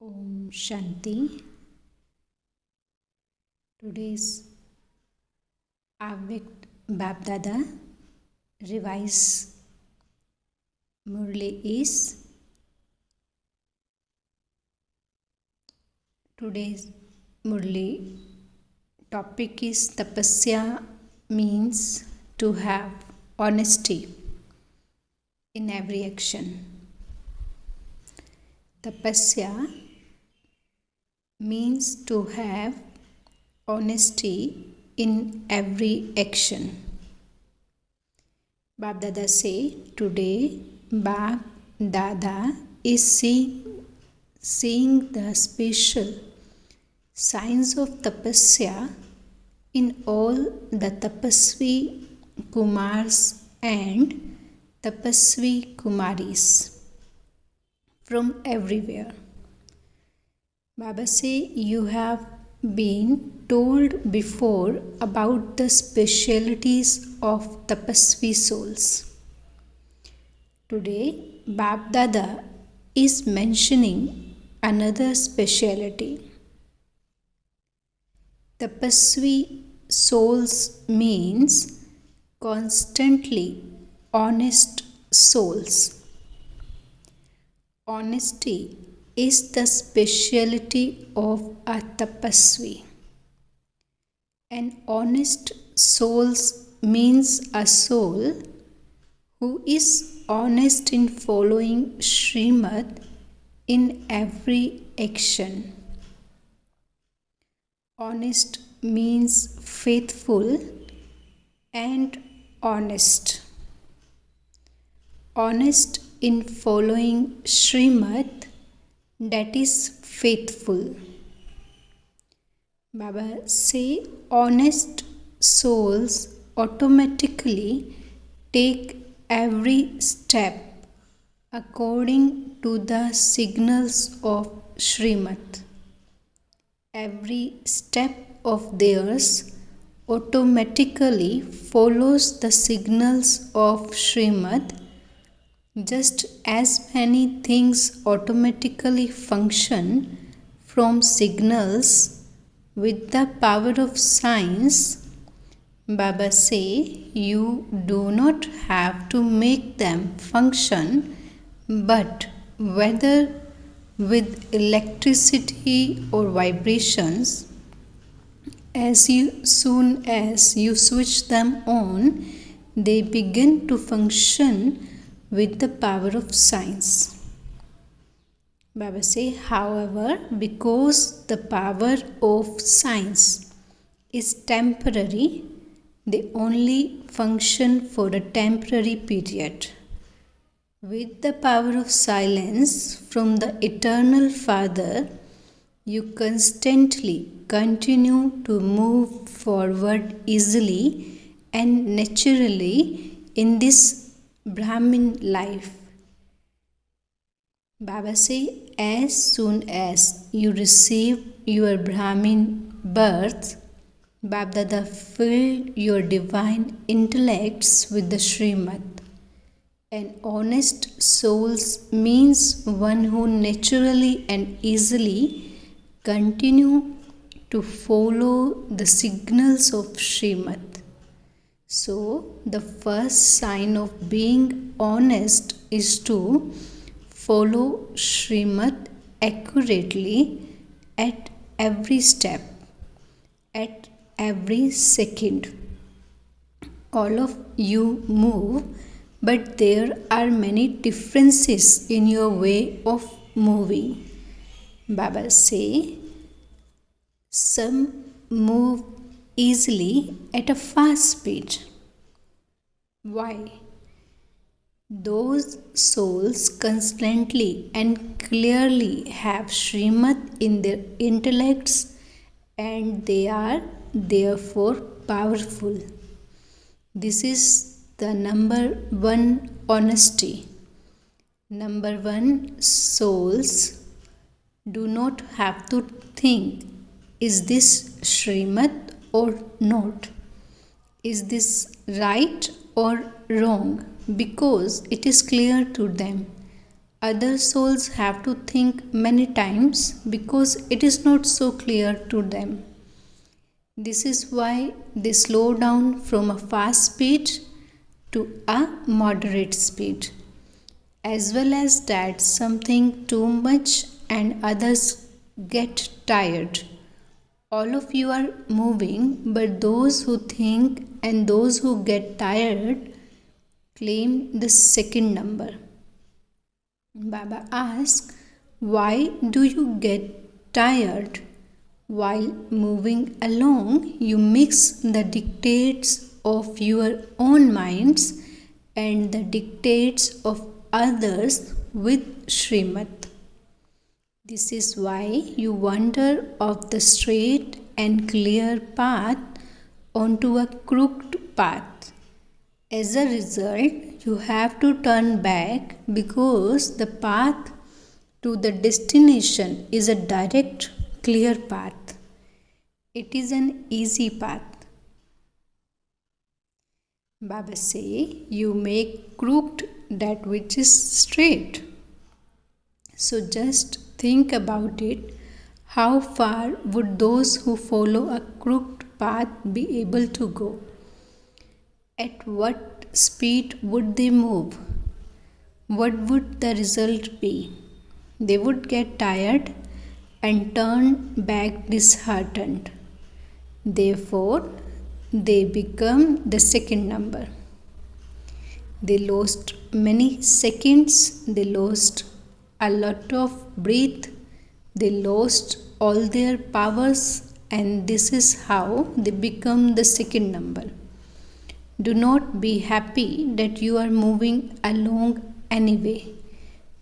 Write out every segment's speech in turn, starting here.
Om Shanti. Today's Avyakt BapDada revise Murli is today's Murli topic is Tapasya means to have honesty in every action. Tapasya means to have honesty in every action. BapDada say today BapDada is seeing the special signs of Tapasya in all the Tapasvi Kumars and Tapasvi Kumaris from everywhere. Baba say you have been told before about the specialities of Tapasvi souls. Today BapDada is mentioning another speciality. Tapasvi souls means constantly honest souls. Honesty is the speciality of a Tapasvi. An honest soul means a soul who is honest in following Srimad in every action. Honest means faithful and honest. Honest in following Srimad, that is faithful. Baba say honest souls automatically take every step according to the signals of Srimad. Every step of theirs automatically follows the signals of Srimad, just as many things automatically function from signals with the power of science. Baba say you do not have to make them function, but whether with electricity or vibrations, as soon as you switch them on, they begin to function with the power of science. Baba say, however, because the power of science is temporary, they only function for a temporary period. With the power of silence from the Eternal Father, you constantly continue to move forward easily and naturally in this Brahmin life. Baba say, as soon as you receive your Brahmin birth, BapDada filled your divine intellects with the Srimad. An honest soul means one who naturally and easily continue to follow the signals of Srimad. So, the first sign of being honest is to follow Srimad accurately at every step, at every second. All of you move, but there are many differences in your way of moving. Baba say, some move easily at a fast speed. Why? Those souls constantly and clearly have Srimad in their intellects and they are therefore powerful. This is the number one honesty. Number one, souls do not have to think, is this Srimad or not? Is this right or wrong? Because it is clear to them. Other souls have to think many times because it is not so clear to them. This is why they slow down from a fast speed to a moderate speed, as well as that something too much and others get tired. All of you are moving, but those who think and those who get tired claim the second number. Baba asks, why do you get tired? While moving along, you mix the dictates of your own minds and the dictates of others with Srimad. This is why you wander off the straight and clear path onto a crooked path. As a result, you have to turn back because the path to the destination is a direct, clear path. It is an easy path. Baba say, you make crooked that which is straight. So just think about it. How far would those who follow a crooked path be able to go? At what speed would they move? What would the result be? They would get tired and turn back disheartened. Therefore, they become the second number. They lost many seconds, they lost a lot of breath, they lost all their powers, and this is how they become the second number. Do not be happy that you are moving along anyway,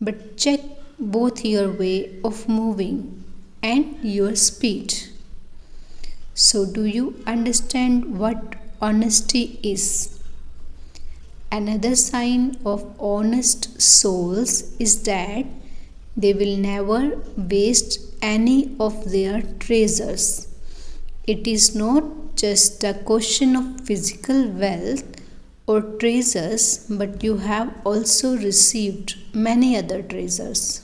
but check both your way of moving and your speed. So, do you understand what honesty is? Another sign of honest souls is that they will never waste any of their treasures. It is not just a question of physical wealth or treasures, but you have also received many other treasures.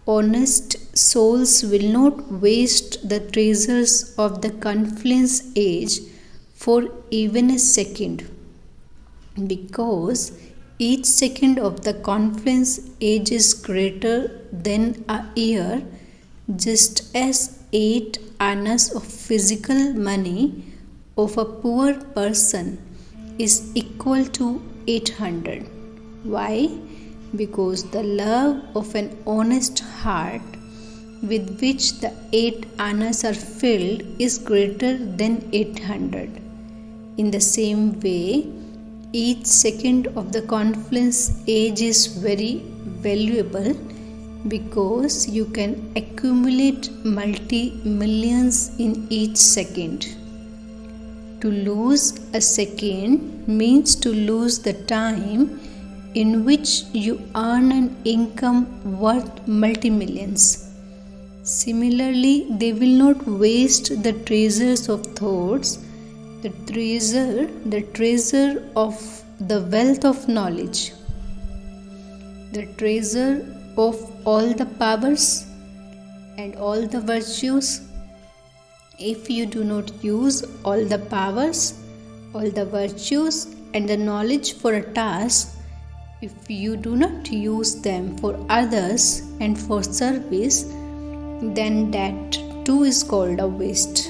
Honest souls will not waste the treasures of the confluence age for even a second, because each second of the confluence age is greater than a year, just as 8 annas of physical money of a poor person is equal to 800. Why? Because the love of an honest heart with which the 8 annas are filled is greater than 800. In the same way, each second of the confluence age is very valuable because you can accumulate multi-millions in each second. To lose a second means to lose the time in which you earn an income worth multi-millions. Similarly, they will not waste the treasures of thoughts, the treasure of the wealth of knowledge, the treasure of all the powers and all the virtues. If you do not use all the powers, all the virtues and the knowledge for a task, if you do not use them for others and for service, then that too is called a waste.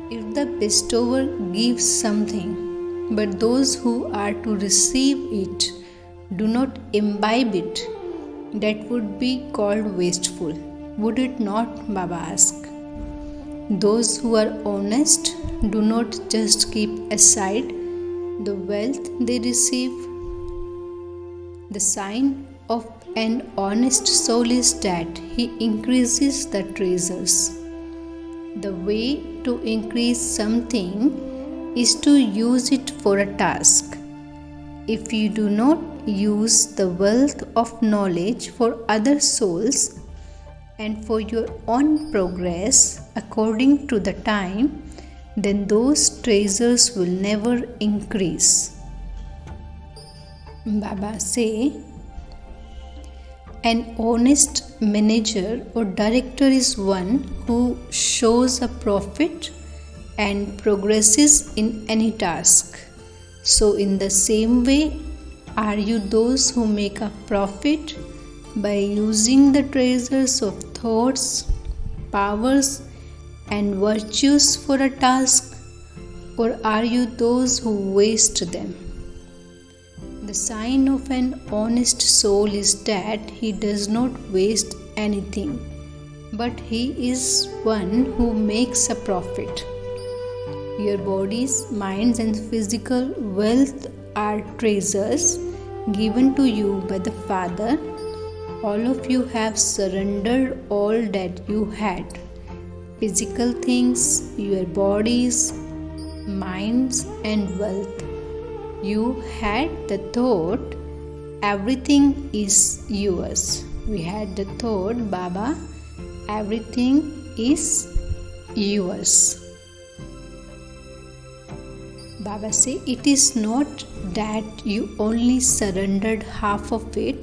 If the bestower gives something, but those who are to receive it do not imbibe it, that would be called wasteful. Would it not? Baba asked. Those who are honest do not just keep aside the wealth they receive. The sign of an honest soul is that he increases the treasures. The way to increase something is to use it for a task. If you do not use the wealth of knowledge for other souls and for your own progress according to the time, then those treasures will never increase. Baba say, An honest manager or director is one who shows a profit and progresses in any task. So, in the same way, are you those who make a profit by using the treasures of thoughts, powers, and virtues for a task, or are you those who waste them? The sign of an honest soul is that he does not waste anything, but he is one who makes a profit. Your bodies, minds, and physical wealth are treasures given to you by the Father. All of you have surrendered all that you had: physical things, your bodies, minds, and wealth. You had the thought, everything is yours. We had the thought, Baba, everything is yours. Baba say, it is not that you only surrendered half of it,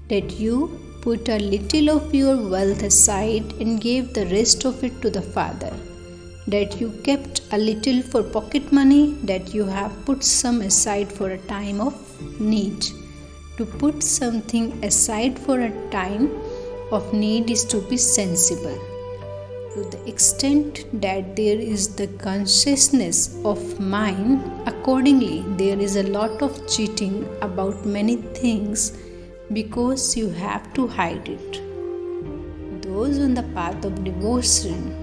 that you put a little of your wealth aside and gave the rest of it to the Father, that you kept a little for pocket money, that you have put some aside for a time of need. To put something aside for a time of need is to be sensible. To the extent that there is the consciousness of mind, accordingly there is a lot of cheating about many things because you have to hide it. Those on the path of devotion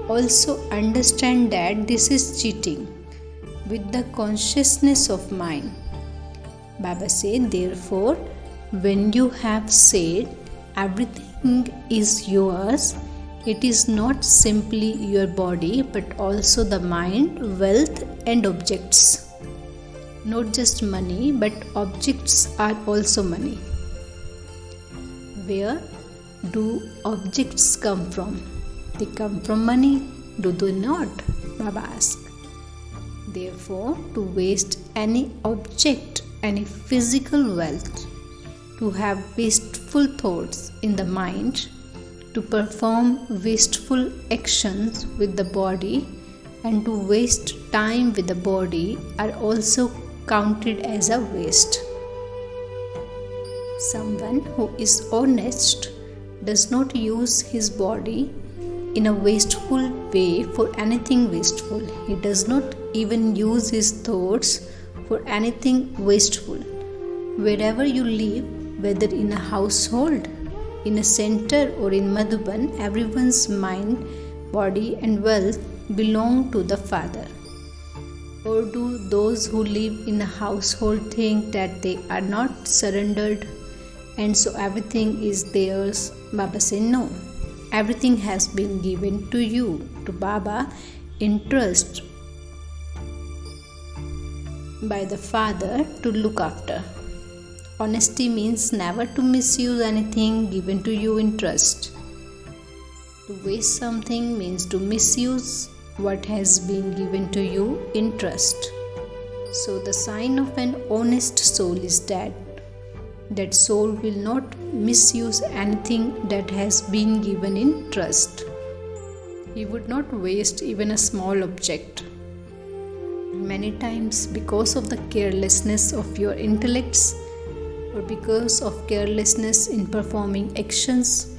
also understand that this is cheating with the consciousness of mind. Baba said, therefore, when you have said everything is yours, it is not simply your body but also the mind, wealth, and objects. Not just money, but objects are also money. Where do objects come from? They come from money, do they not? Baba asked. Therefore, to waste any object, any physical wealth, to have wasteful thoughts in the mind, to perform wasteful actions with the body, and to waste time with the body are also counted as a waste. Someone who is honest does not use his body in a wasteful way for anything wasteful. He does not even use his thoughts for anything wasteful. Wherever you live, whether in a household, in a center, or in Madhuban, everyone's mind, body, and wealth belong to the Father. Or do those who live in a household think that they are not surrendered and so everything is theirs? Baba said, no. Everything has been given to you, to Baba, in trust by the Father to look after. Honesty means never to misuse anything given to you in trust. To waste something means to misuse what has been given to you in trust. So the sign of an honest soul is that soul will not misuse anything that has been given in trust. He would not waste even a small object. Many times, because of the carelessness of your intellects, or because of carelessness in performing actions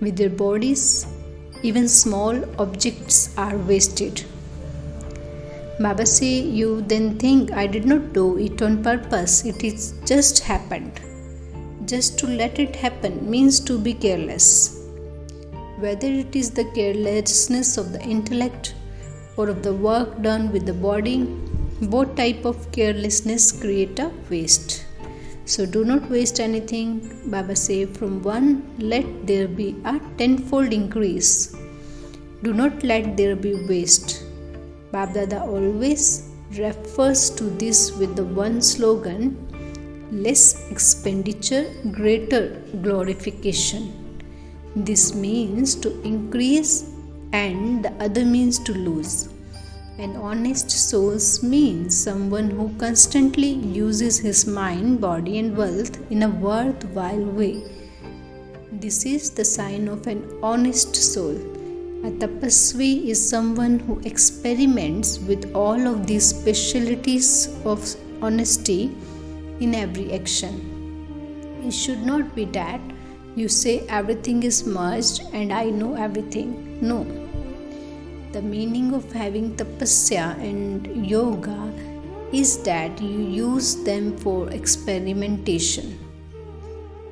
with your bodies, even small objects are wasted. Baba say, you then think, I did not do it on purpose, it is just happened. Just to let it happen means to be careless. Whether it is the carelessness of the intellect or of the work done with the body, both type of carelessness create a waste. So do not waste anything. Baba say, from one let there be a tenfold increase. Do not let there be waste. BapDada always refers to this with the one slogan, less expenditure, greater glorification. This means to increase and the other means to lose. An honest soul means someone who constantly uses his mind, body, and wealth in a worthwhile way. This is the sign of an honest soul. A tapasvi is someone who experiments with all of these specialties of honesty in every action. It should not be that you say everything is merged and I know everything. No. The meaning of having tapasya and yoga is that you use them for experimentation.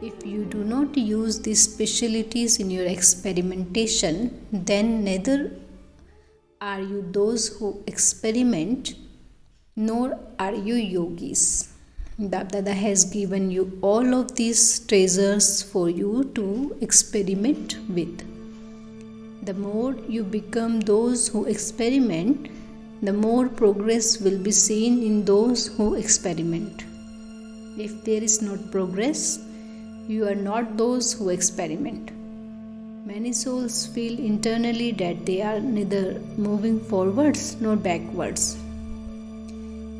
If you do not use these specialties in your experimentation, then neither are you those who experiment, nor are you yogis. BapDada has given you all of these treasures for you to experiment with. The more you become those who experiment, the more progress will be seen in those who experiment. If there is not progress, you are not those who experiment. Many souls feel internally that they are neither moving forwards nor backwards.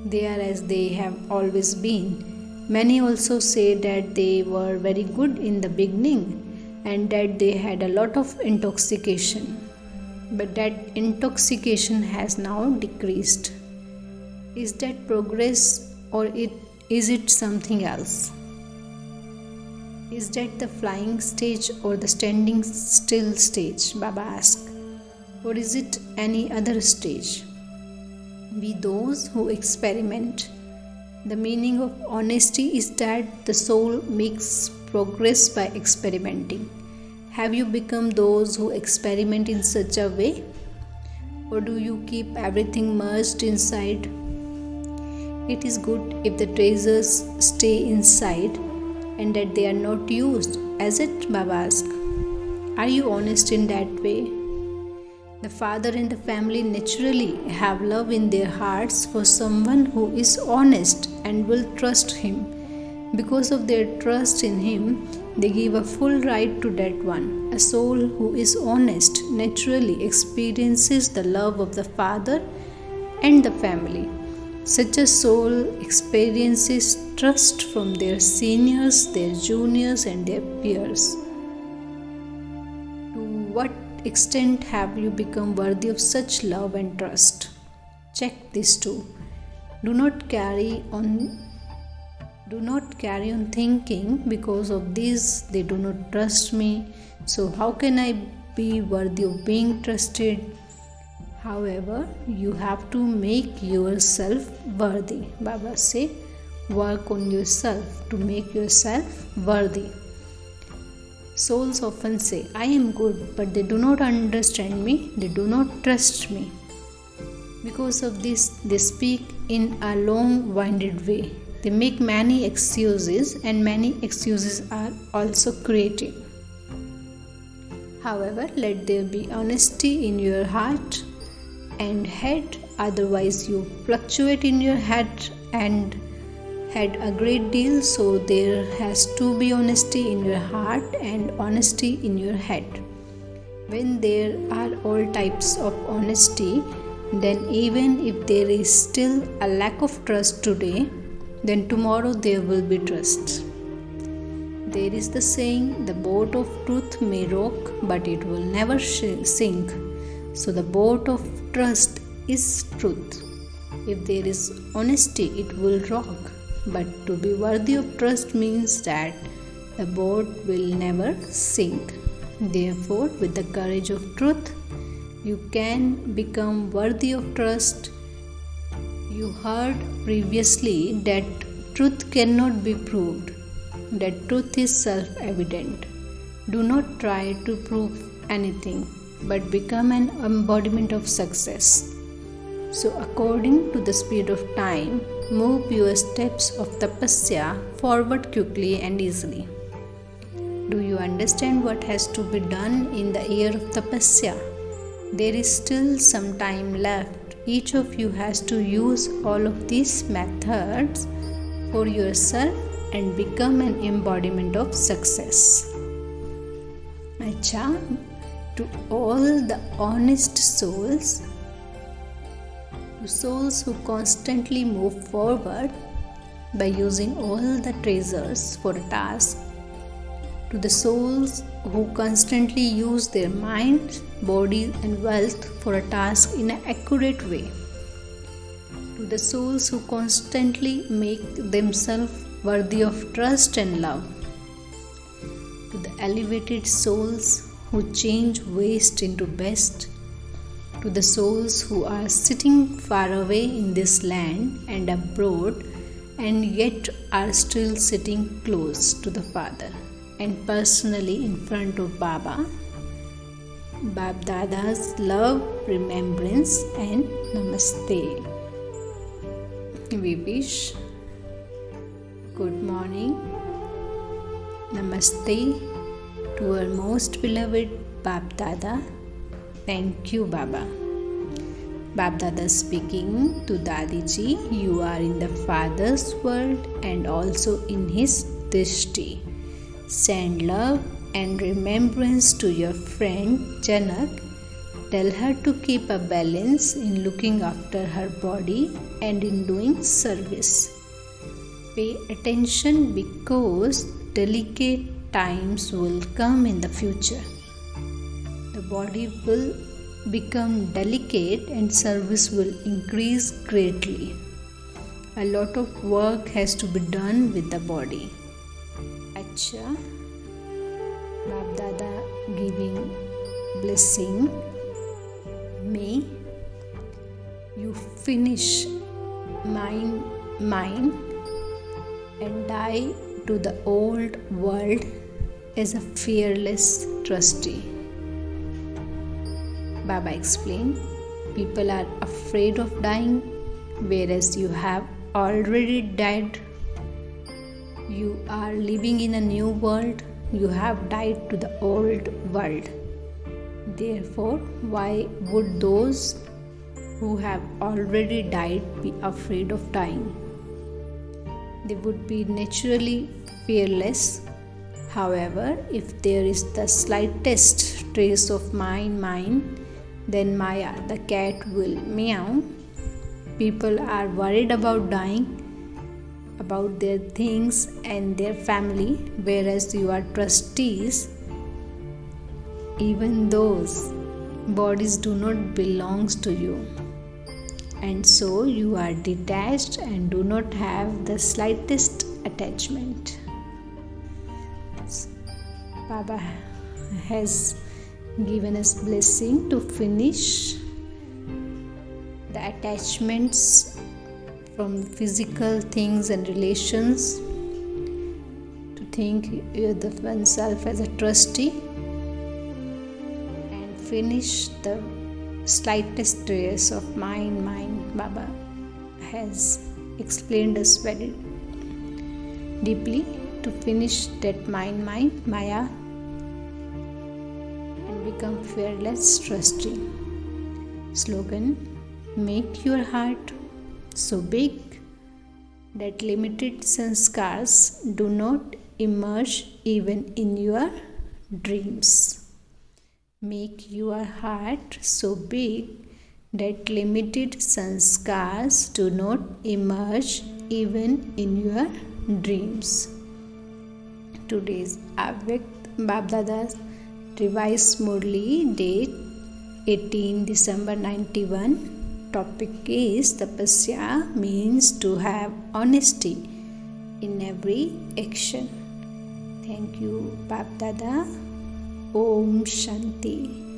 They are as they have always been. Many also say that they were very good in the beginning and that they had a lot of intoxication. But that intoxication has now decreased. Is that progress or is it something else? Is that the flying stage or the standing still stage? Baba asked. Or is it any other stage? Be those who experiment. The meaning of honesty is that the soul makes progress by experimenting. Have you become those who experiment in such a way? Or do you keep everything merged inside? It is good if the treasures stay inside and that they are not used, as it? Baba asked. Are you honest in that way? The father and the family naturally have love in their hearts for someone who is honest and will trust him. Because of their trust in him, they give a full right to that one. A soul who is honest naturally experiences the love of the father and the family. Such a soul experiences trust from their seniors, their juniors, and their peers. To what extent have you become worthy of such love and trust? Check this too. Do not carry on thinking, because of this they do not trust me, so how can I be worthy of being trusted? However, you have to make yourself worthy. Baba say, work on yourself to make yourself worthy. Souls often say, I am good, but they do not understand me, they do not trust me. Because of this, they speak in a long-winded way. They make many excuses, and many excuses are also created. However, let there be honesty in your heart and head, otherwise you fluctuate in your head and head a great deal. So there has to be honesty in your heart and honesty in your head. When there are all types of honesty, then even if there is still a lack of trust today, then tomorrow there will be trust. There is the saying, the boat of truth may rock, but it will never sink. So the boat of trust is truth. If there is honesty, it will rock. But to be worthy of trust means that the boat will never sink. Therefore, with the courage of truth, you can become worthy of trust. You heard previously that truth cannot be proved, that truth is self-evident. Do not try to prove anything, but become an embodiment of success. So according to the speed of time, move your steps of tapasya forward quickly and easily. Do you understand what has to be done in the year of tapasya? There is still some time left. Each of you has to use all of these methods for yourself and become an embodiment of success. Acha, to all the honest souls, To souls who constantly move forward by using all the treasures for a task, to the souls who constantly use their mind, body, and wealth for a task in an accurate way, to the souls who constantly make themselves worthy of trust and love, to the elevated souls who change waste into best, to the souls who are sitting far away in this land and abroad and yet are still sitting close to the Father and personally in front of Baba, BapDada's love, remembrance, and Namaste. We wish good morning, Namaste to our most beloved BapDada. Thank you, Baba. BapDada speaking to Dadiji, you are in the Father's world and also in his drishti. Send love and remembrance to your friend Janak. Tell her to keep a balance in looking after her body and in doing service. Pay attention because delicate times will come in the future. The body will become delicate and service will increase greatly. A lot of work has to be done with the body. Acha, BapDada giving blessing. May you finish mind and die to the old world as a fearless trustee. Baba explained, people are afraid of dying, whereas you have already died. You are living in a new world. You have died to the old world. Therefore, why would those who have already died be afraid of dying? They would be naturally fearless. However, if there is the slightest trace of mind, then Maya, the cat, will meow. People are worried about dying, about their things and their family, whereas you are trustees. Even those bodies do not belong to you, and so you are detached and do not have the slightest attachment. Baba has given us blessing to finish the attachments from physical things and relations, to think oneself as a trustee and finish the slightest trace of mind. Baba has explained us very deeply to finish that mind, Maya, become fearless trustee. Slogan: make your heart so big that limited sanskars do not emerge even in your dreams. Make your heart so big that limited sanskars do not emerge even in your dreams. Today's Avyakt BapDada's revised Murli, date 18 December 91. Topic is Tapasya, means to have honesty in every action. Thank you, BapDada. Om Shanti.